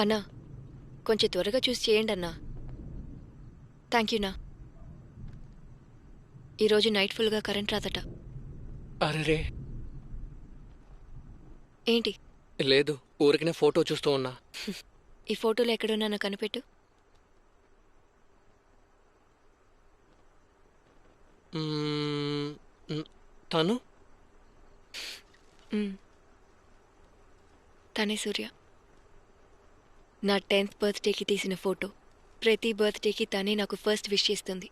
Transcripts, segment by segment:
అన్నా, కొంచెం త్వరగా చూసి చేయండి అన్నా. థ్యాంక్ యూనా. ఈరోజు నైట్ ఫుల్గా కరెంట్ రాదట. అరెరే, ఏంటి? లేదు, ఊరికినే ఫోటో చూస్తూ ఉన్నా. ఈ ఫోటోలో ఎక్కడున్నా కనిపెట్టు. మ్మ్, తను మ్, తనే సూర్య. నా 10th బర్త్డేకి తీసిన ఫోటో. ప్రతి బర్త్డేకి తనే నాకు ఫస్ట్ విష్ చేస్తుంది.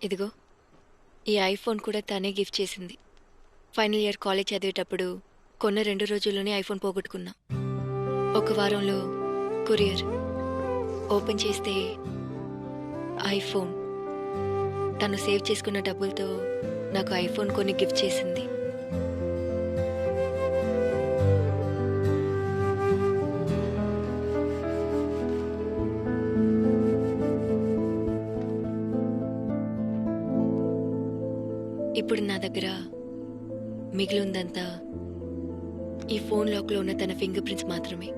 ఇదిగో, ఈ ఐఫోన్ కూడా తనే గిఫ్ట్ చేసింది. ఫైనల్ ఇయర్ కాలేజ్ చదివేటప్పుడు కొన్న 2 రోజుల్లోనే ఐఫోన్ పోగొట్టుకున్నా. ఒక వారంలో కొరియర్ ఓపెన్ చేస్తే ఐఫోన్. తను సేవ్ చేసుకున్న డబ్బులతో నాకు ఐఫోన్ కొని గిఫ్ట్ చేసింది. ఇప్పుడు నా దగ్గర మిగిలిందంతా ఈ ఫోన్ లాక్లో ఉన్న తన ఫింగర్ ప్రింట్స్ మాత్రమే.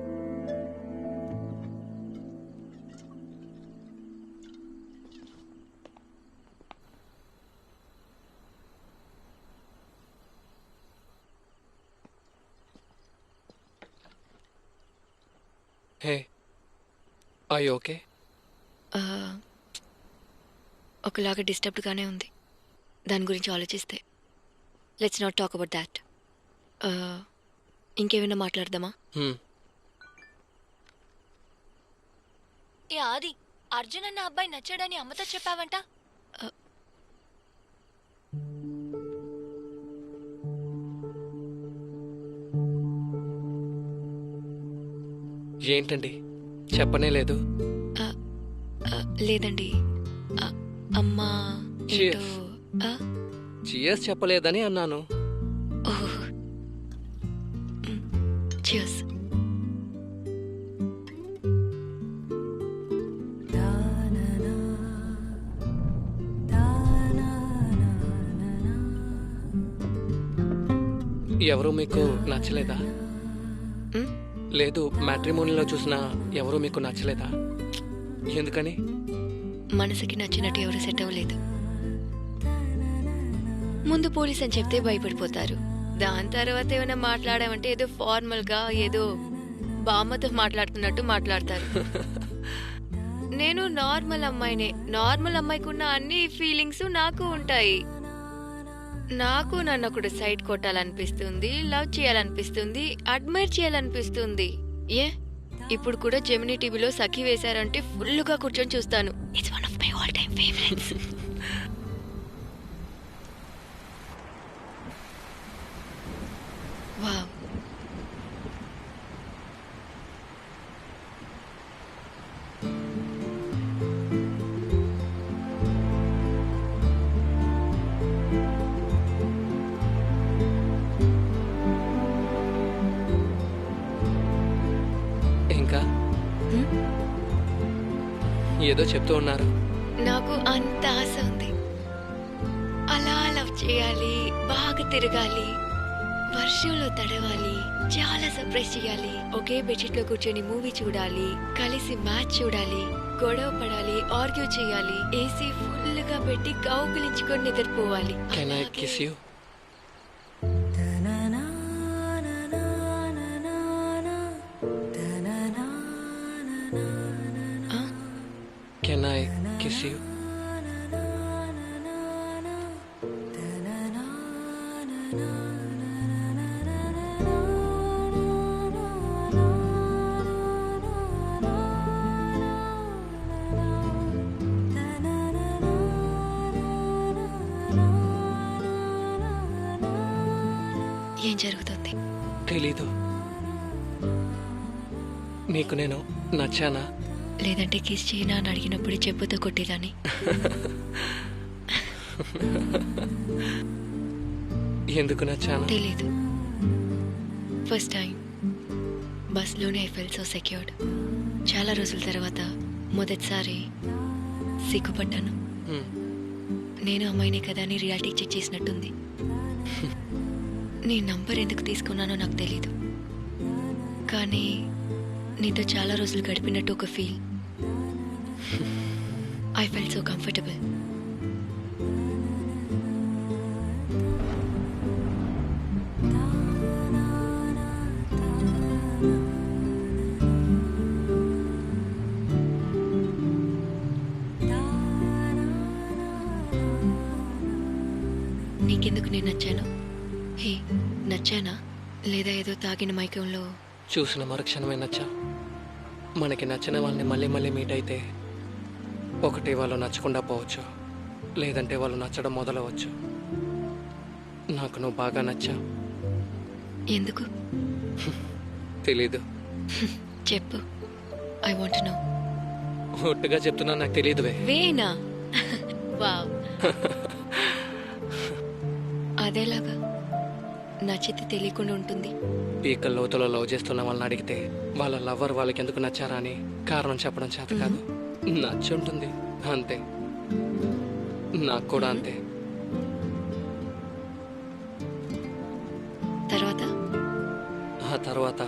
హే, ఐ ఓకే? ఆ, ఒకలాగా డిస్టర్బ్డ్గానే ఉంది. దాని గురించి ఆలోచిస్తే let's not talk about that. ఇంకేమైనా మాట్లాడదామా? ఏ ఆది, అర్జున్ అన్న అబ్బాయి నచ్చాడని అమ్మతో చెప్పావంట? ఏంటండి, చెప్పనే లేదు? లేదండి. అమ్మా ఏంటో. చియర్స్ చెప్పలేదని అన్నాను. ఓహ్, చియర్స్. ఎవరు మీకు నచ్చలేదా? లేదు, మ్యాట్రిమోనీలో చూసిన ఎవరు మీకు నచ్చలేదా? ఎందుకని? మనసుకి నచ్చినట్టు ఎవరు సెట్ అవ్వలేదు. ముందు పోలీస్ అని చెప్తే భయపడిపోతారు. దాని తర్వాత ఏమైనా మాట్లాడామంటే ఏదో ఫార్మల్గా ఏదో బామ్మతో మాట్లాడుతున్నట్టు మాట్లాడతారు. నేను నార్మల్ అమ్మాయినే. నార్మల్ అమ్మాయికి ఉన్న అన్ని ఫీలింగ్స్ నాకు ఉంటాయి. నాకు నన్ను ఒకడు సైడ్ కొట్టాలనిపిస్తుంది, లవ్ చేయాలనిపిస్తుంది, అడ్మైర్ చేయాలనిపిస్తుంది. ఇప్పుడు కూడా జెమినీ టీవీలో సఖి వేశారంటే ఫుల్గా కూర్చొని చూస్తాను. It's one of my all time favourites. Wow. ఇంకా ఏదో చెప్తూ ఉన్నారు. నాకు అంత ఆశ ఉంది. అలా లవ్ చేయాలి, బాగా తిరగాలి, వర్షంలో తడవాలి, చాలా సర్ప్రైజ్ చేయాలి, ఒకే బెడ్షీట్ లో కూర్చొని మూవీ చూడాలి, కలిసి మ్యాచ్ చూడాలి, గొడవ పడాలి, ఆర్గ్యూ చేయాలి, ఏసీ ఫుల్ గా పెట్టి కౌగిలించుకొని నిద్రపోవాలి. Can I kiss you? Can I kiss you? ఏం జరుగుతుంది? తెలీదు. నీకు నేను నచ్చానా? లేదంటే కిస్ చేయనా అని అడిగినప్పుడు చెప్పుతో కొట్టేదాన్ని. ఎందుకు నచ్చాను? తెలీదు. ఫస్ట్ టైం బస్లోనే ఐ ఫెల్ సో సెక్యూర్డ్. చాలా రోజుల తర్వాత మొదటిసారి సిగ్గుపడ్డాను. నేను అమ్మాయినే కదా అని రియాలిటీ చెక్ చేసినట్టుంది. నీ నంబర్ ఎందుకు తీసుకున్నానో నాకు తెలీదు, కానీ నీతో చాలా రోజులు గడిపినట్టు ఒక feel. I fell so comfortable. నీకెందుకు నేను నచ్చాను? హే, నచ్చానా లేదా ఏదో తాగిన మైకంలో? చూసిన మరుక్షణమే నచ్చా. మనకి నచ్చిన వాళ్ళని మళ్ళీ మళ్ళీ మీట్ అయితే ఒకటి వాళ్ళు నచ్చకుండా పోవచ్చు, లేదంటే వాళ్ళు నచ్చడం మొదలవచ్చు. నాకు నువ్వు బాగా నచ్చా. ఎందుకు తెలీదు. చెప్పు. I want know. ఒట్టుగా చెప్తున్నా, నాకు తెలియదువే. వేనా? వావ్. అదేలాగా నచ్చితే తెలియకుండా ఉంటుంది? పీకల లోతులో లవ్ చేస్తున్న వాళ్ళని అడిగితే వాళ్ళ లవ్వర్ వాళ్ళకి ఎందుకు నచ్చారా అని కారణం చెప్పడం చేత కాదు. నచ్చి ఉంటుంది అంతే. నాకు కూడా అంతే. తర్వాత ఆ తర్వాత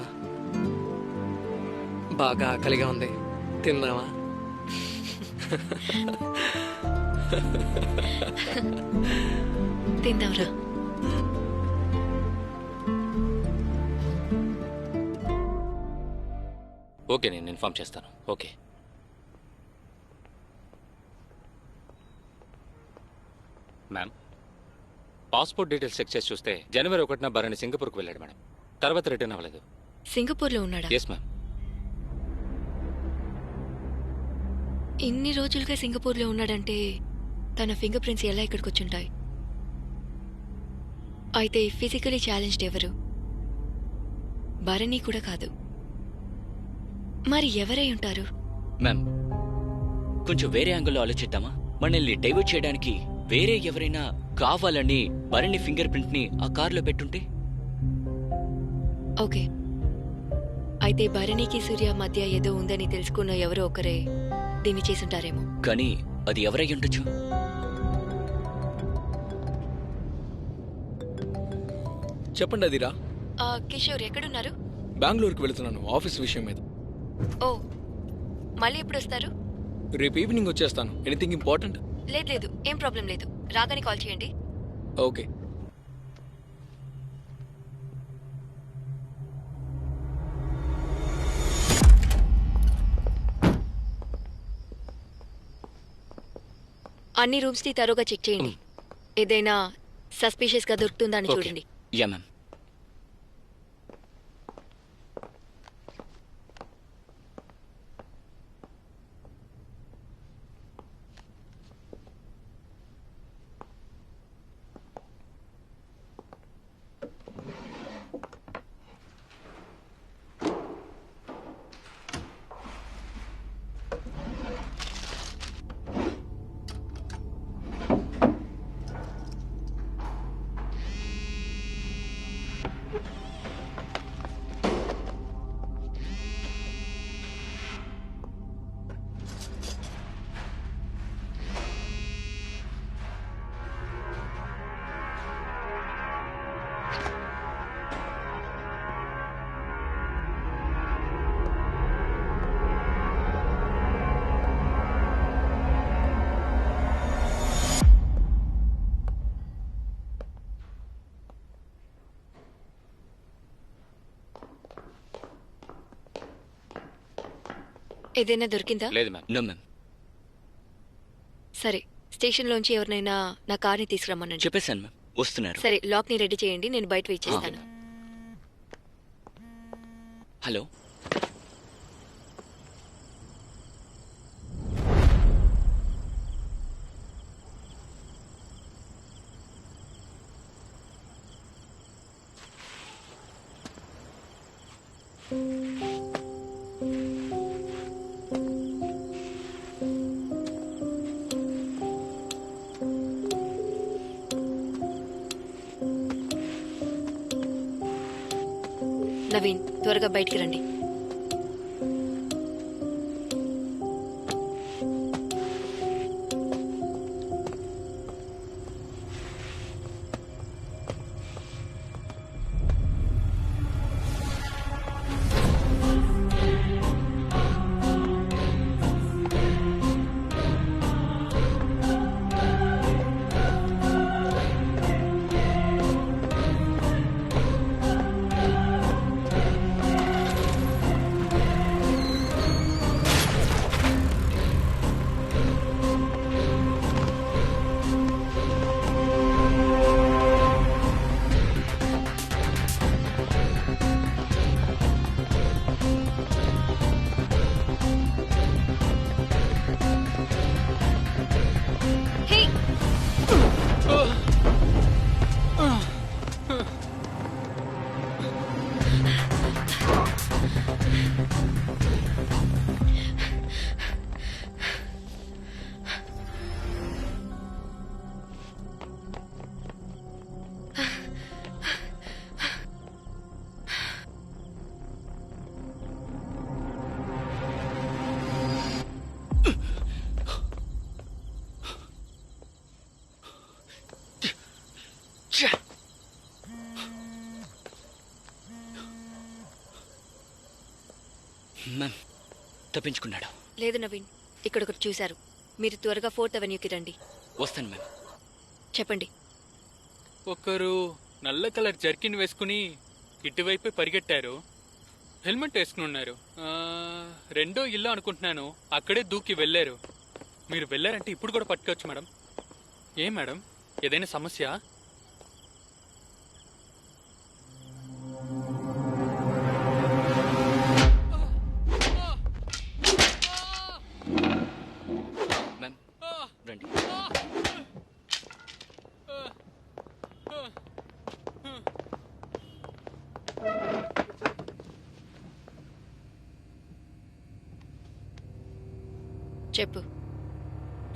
బాగా ఆకలిగా ఉంది, తిందామా? తిందాంరా. ఓకే, నేను ఇన్ఫార్మ్ చేస్తాను. Okay. Ma'am, passport details check చేసి చూస్తే జనవరి 1న భరణి సింగపూర్కి వెళ్ళాడు మేడం. తర్వాత రిటర్న్ అవ్వలేదు. సింగపూర్లో ఉన్నాడా? Yes ma'am. ఇన్ని రోజులుగా సింగపూర్లో ఉన్నాడంటే తన ఫింగర్ ప్రింట్స్ ఎలా ఇక్కడికి వచ్చుంటాయి? అయితే ఫిజికలీ ఛాలెంజ్డ్ ఎవరు? భరణి కూడా కాదు. మరి ఎవరై ఉంటారు? మ్యామ్, కొంచెం వేరే యాంగిల్లో ఆలోచిద్దామా? మనల్ని డైవర్ట్ చేయడానికి వేరే ఎవరైనా కావాలని భరణి ఫింగర్ ప్రింట్ ని ఆ కారులో పెట్టుంటే? ఓకే, అయితే భరణికి సూర్య మధ్య ఏదో ఉందని తెలుసుకున్న ఎవరో ఒకరే దీన్ని చేసుంటారేమో. కానీ అది ఎవరై ఉండొచ్చు? చెప్పండి అదిరా. కిషోర్ ఎక్కడున్నారు? బెంగళూరుకి వెళుతున్నాను ఆఫీస్ విషయం మీద. ఓ, మళ్ళీ ఎప్పుడు వస్తారు? రేపు ఈవినింగ్ వచ్చేస్తాను. Anything important? లేదు లేదు, ఏం ప్రాబ్లం లేదు. రాగానే కాల్ చేయండి. ఓకే. అన్ని రూమ్స్ ని తరోగా చెక్ చేయండి. ఏదైనా సస్పిషియస్ గా దొరుకుతుందా అని ఓకే. చూడండి. Yeah ma'am. ఏదైనా దొరికిందా? లేదు మ్యామ్. No ma'am. సరే, స్టేషన్ లోంచి ఎవరినైనా నా కార్ని తీసుకురమ్మనండి. చెప్పేశాను మ్యామ్, వస్తున్నారు. సరే, లాక్ ని రెడీ చేయండి, నేను బయట వెయిట్ చేస్తాను. హలో. నవీన్, త్వరగా బయటికి రండి. తప్పించుకున్నాడు. లేదు నవీన్, ఇక్కడ ఒకటి చూశారు. మీరు త్వరగా 4th అవెన్యూకి రండి. వస్తాను మ్యామ్. చెప్పండి. ఒకరు నల్ల కలర్ జర్కిన్ వేసుకుని ఇటువైపే పరిగెట్టారు. హెల్మెట్ వేసుకుని ఉన్నారు. రెండో ఇల్లు అనుకుంటున్నాను. అక్కడే దూకి వెళ్ళారు. మీరు వెళ్ళారంటే ఇప్పుడు కూడా పట్టుకోవచ్చు మేడం. ఏం మేడం, ఏదైనా సమస్య? మ్యామ్ రండి. చెప్పు.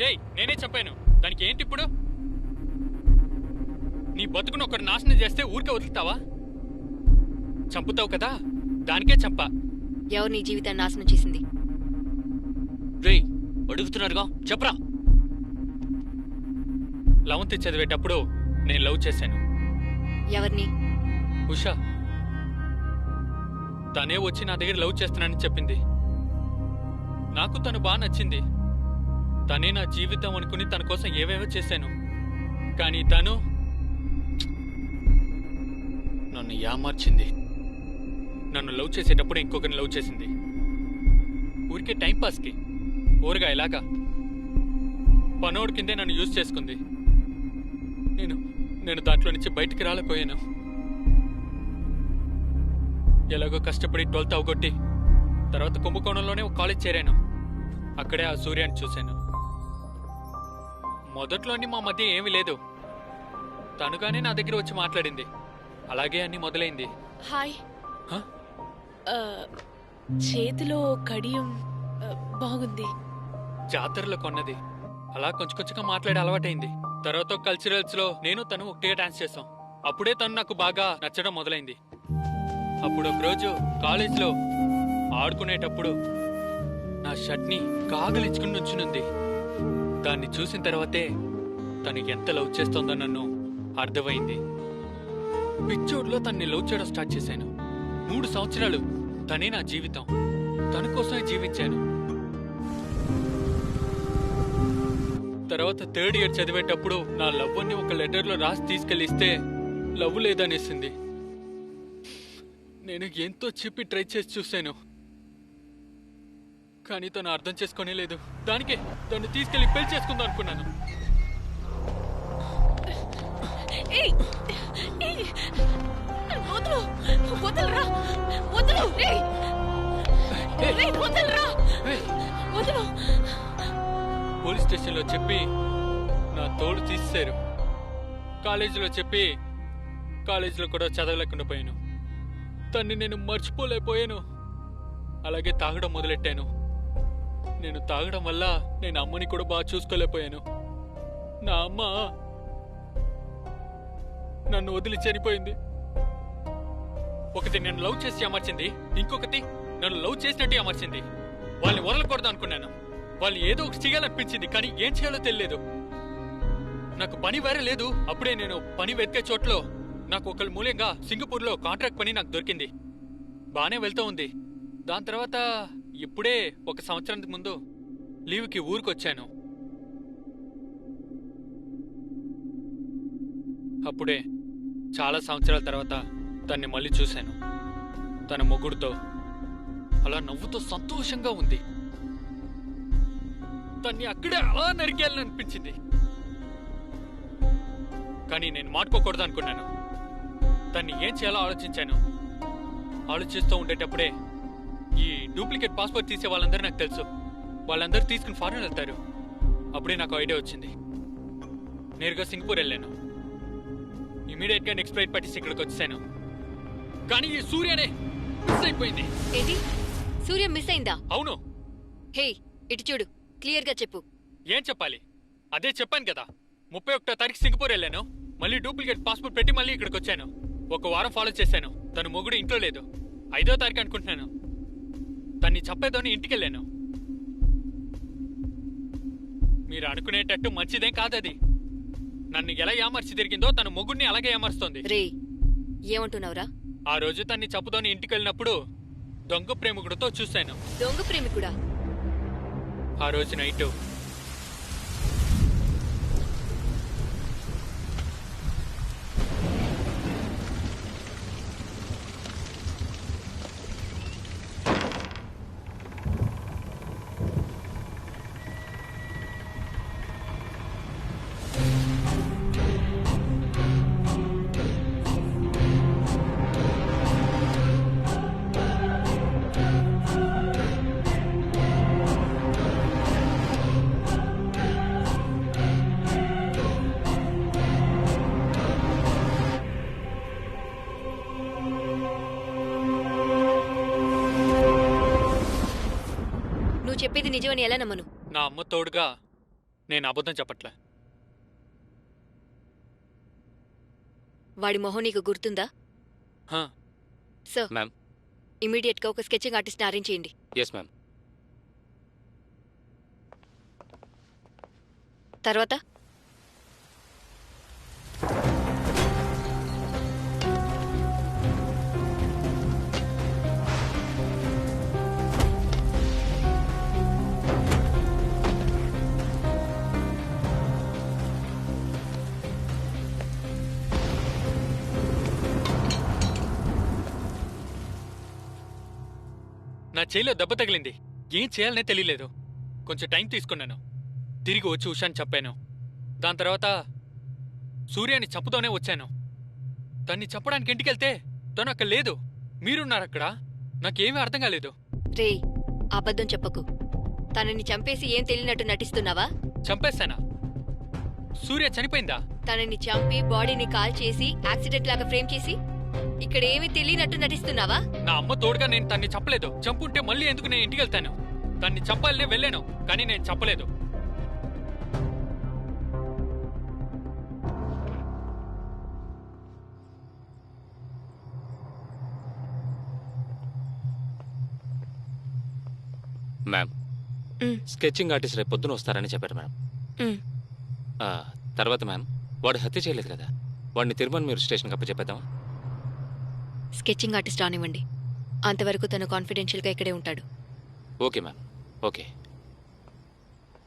ఏయ్, నేనే చెప్పాను. దానికి ఏంటి ఇప్పుడు? నీ బతుకును ఒకరు నాశనం చేస్తే ఊరికే వదులుతావా? చంపుతావు కదా, దానికే చంపా. ఎవరు నీ జీవితాన్ని నాశనం చేసింది? రేయ్, అడుగుతున్నారుగా, చెప్పరా. లెవెన్త్ చదివేటప్పుడు నేను లవ్ చేశాను. ఎవరిని? ఉషా. తనే వచ్చి నా దగ్గర లవ్ చేస్తున్నానని చెప్పింది. నాకు తను బాగా నచ్చింది. తనే నా జీవితం అనుకుని తన కోసం ఏవేవో చేశాను. కానీ తను నన్ను యామార్చింది. నన్ను లవ్ చేసేటప్పుడు ఇంకొకరిని లవ్ చేసింది. ఊరికే టైంపాస్కి, ఊరగా ఎలాగా పనోడి కిందే నన్ను యూజ్ చేసుకుంది. నేను దాంట్లో నుంచి బయటికి రాలేకపోయాను. ఎలాగో కష్టపడి 12th అవగొట్టి తర్వాత కుంభకోణంలోనే ఒక కాలేజ్ చేరాను. అక్కడే ఆ సూర్యాన్ని చూశాను. మొదట్లోని మా మధ్య ఏమీ లేదు. తనుగానే నా దగ్గర వచ్చి మాట్లాడింది. అలాగే అన్ని మొదలైంది. హాయ్. హ? చేతిలో కడియం బాగుంది. జాతరలో కొన్నది. అలా కొంచెం కొంచెంగా మాట్లాడే అలవాటైంది. తర్వాత కల్చరల్స్ లో నేను తను ఒకటిగా డాన్స్ చేసాం. అప్పుడే తను నాకు బాగా నచ్చడం మొదలైంది. అప్పుడు ఒక రోజు కాలేజ్లో ఆడుకునేటప్పుడు నా షర్ట్ని కాగలించుకుని నుంచునుంది. దాన్ని చూసిన తర్వాతే తను ఎంత లవ్ చేస్తోందో నన్ను అర్థమైంది. పిచ్చోడ్లో తన్ని లవ్ చేయడం స్టార్ట్ చేశాను. 3 సంవత్సరాలు తనే నా జీవితం. తన కోసమే జీవించాను. తర్వాత 3rd ఇయర్ చదివేటప్పుడు నా లవ్ అని ఒక లెటర్లో రాసి తీసుకెళ్ళిస్తే లవ్ లేదనేసింది. నేను ఎంతో చెప్పి ట్రై చేసి చూశాను, కానీ తను అర్థం చేసుకునే లేదు. దానికే తను తీసుకెళ్లి పెళ్లి చేసుకుందాం అనుకున్నాను. ఏయ్, ఏయ్, వదలు, వదలరా, వదలు, ఏయ్, ఏయ్, వదలరా, వదలు. పోలీస్ స్టేషన్లో చెప్పి నా తోడు తీసేశారు. కాలేజీలో చెప్పి కాలేజీలో కూడా చదవలేకుండా పోయాను. తన్ని నేను మర్చిపోలేకపోయాను. అలాగే తాగడం మొదలెట్టాను. నేను తాగడం వల్ల నేను అమ్మని కూడా బాగా చూసుకోలేకపోయాను. నా అమ్మ నన్ను వదిలి చనిపోయింది. ఒకటి నన్ను లవ్ చేసి అమర్చింది, ఇంకొకటి నన్ను లవ్ చేసినట్టు అమర్చింది. వాళ్ళని వదలకూడదు అనుకున్నాను. వాళ్ళు ఏదో ఒకటి చేయాలనిపించింది, కానీ ఏం చేయాలో తెలియలేదు. నాకు పని వేరే లేదు. అప్పుడే నేను పని వెతికే చోట్లో నాకు ఒకళ్ళ మూల్యంగా సింగపూర్లో కాంట్రాక్ట్ పని నాకు దొరికింది. బానే వెళ్తూ ఉంది. దాని తర్వాత ఇప్పుడే 1 సంవత్సరానికి ముందు లీవ్కి ఊరికొచ్చాను. అప్పుడే చాలా సంవత్సరాల తర్వాత తన్ని మళ్ళీ చూశాను. తన మొగుడుతో అలా నవ్వుతో సంతోషంగా ఉంది. తన్ని అక్కడే అలా నరికేయాలని అనిపించింది. కానీ నేను మాట్లాడుకోకూడదు అనుకున్నాను. తన్ని ఏం చేయాలో ఆలోచించాను. ఆలోచిస్తూ ఉండేటప్పుడే ఈ డూప్లికేట్ పాస్పోర్ట్ తీసే వాళ్ళందరూ నాకు తెలుసు. వాళ్ళందరూ తీసుకుని ఫారెన్ వెళ్తారు. అప్పుడే నాకు ఐడియా వచ్చింది. నేరుగా సింగపూర్ వెళ్ళాను. ఇమీడియట్ గా నెక్స్ట్ ఫ్లైట్ పట్టేసి ఇక్కడికి వచ్చాను. కానీ ఈ సూర్యనే మిస్ అయిపోయింది. ఏంటి? సూర్య మిస్ అయిందా? అవును. హే, ఇటు చూడు, క్లియర్ గా చెప్పు. ఏం చెప్పాలి? అదే చెప్పాను కదా. 31వ తారీఖు సింగపూర్ వెళ్ళాను. మళ్ళీ డూప్లికేట్ పాస్పోర్ట్ పెట్టి మళ్ళీ ఇక్కడికి వచ్చాను. 1 వారం ఫాలో చేశాను. తన మొగుడు ఇంట్లో లేదు. 5వ తారీఖు అనుకుంటున్నాను. తన్ని చెప్పేదని ఇంటికి వెళ్ళాను. మీరు అనుకునేటట్టు మంచిదేం కాదది. నన్ను ఎలా ఏమర్చి తిరిగిందో తన మొగుడిని అలాగే ఏమరుస్తోంది. రే, ఏమంటున్నావురా? ఆ రోజు తన్ని చప్పుతోని ఇంటికి వెళ్ళినప్పుడు దొంగ ప్రేమికుడితో చూశాను. దొంగ ప్రేమికుడా? ఆ రోజు నైట్ నువ్వు చెప్పేది నిజమని ఎలా నమ్మను? నా అమ్మ తోడుగా నేను అబద్ధం చెప్పట్లే. వాడి మొహం నీకు గుర్తుందా? హా, సార్, మ్యామ్. ఇమీడియట్ గా ఒక స్కెచింగ్ ఆర్టిస్ట్ అరేంజ్ చేయండి. Yes ma'am. తర్వాత నా చేయిలో దెబ్బ తగిలింది. ఏం చేయాలనే తెలియలేదు. కొంచెం టైం తీసుకున్నాను. తిరిగి వచ్చి ఉషాని చెప్పాను. దాని తర్వాత సూర్యాని చంపుతూనే వచ్చాను. తన్ని చెప్పడానికి ఇంటికెళ్తే తను అక్కడ లేదు. మీరున్నారు అక్కడ. నాకేమీ అర్థం కాలేదు. రే, అబద్ధం చెప్పకు. తనని చంపేసి ఏం తెలియనట్టు నటిస్తున్నావా? చంపేశానా? సూర్య చనిపోయిందా? తనని చంపి బాడీని కాల్ చేసి యాక్సిడెంట్ లాగా ఫ్రేమ్ చేసి ఇక్కడ ఏమీ తెలియనట్టు నటిస్తున్నావా? నా అమ్మ తోడుగా నేను తన్ని చెప్పలేదు. చంపుంటే మళ్ళీ ఎందుకు నేను ఇంటికి వెళ్తాను? తన్ని చంపాలనే వెళ్ళాను, కానీ నేను చెప్పలేదు. మ్యామ్, మ్. స్కెచింగ్ ఆర్టిస్ట్ రేపు పొద్దున వస్తారని చెప్పారు మేడం. మ్. తర్వాత మ్యామ్, వాడు హత్య చేయలేదు కదా, వాడిని తిరుమల మీరు స్టేషన్కి అప్పచెప్పేద్దామా? స్కెచింగ్ ఆర్టిస్ట్ రానివ్వండి. అంతవరకు తను కాన్ఫిడెన్షియల్గా ఇక్కడే ఉంటాడు. Okay ma'am, okay.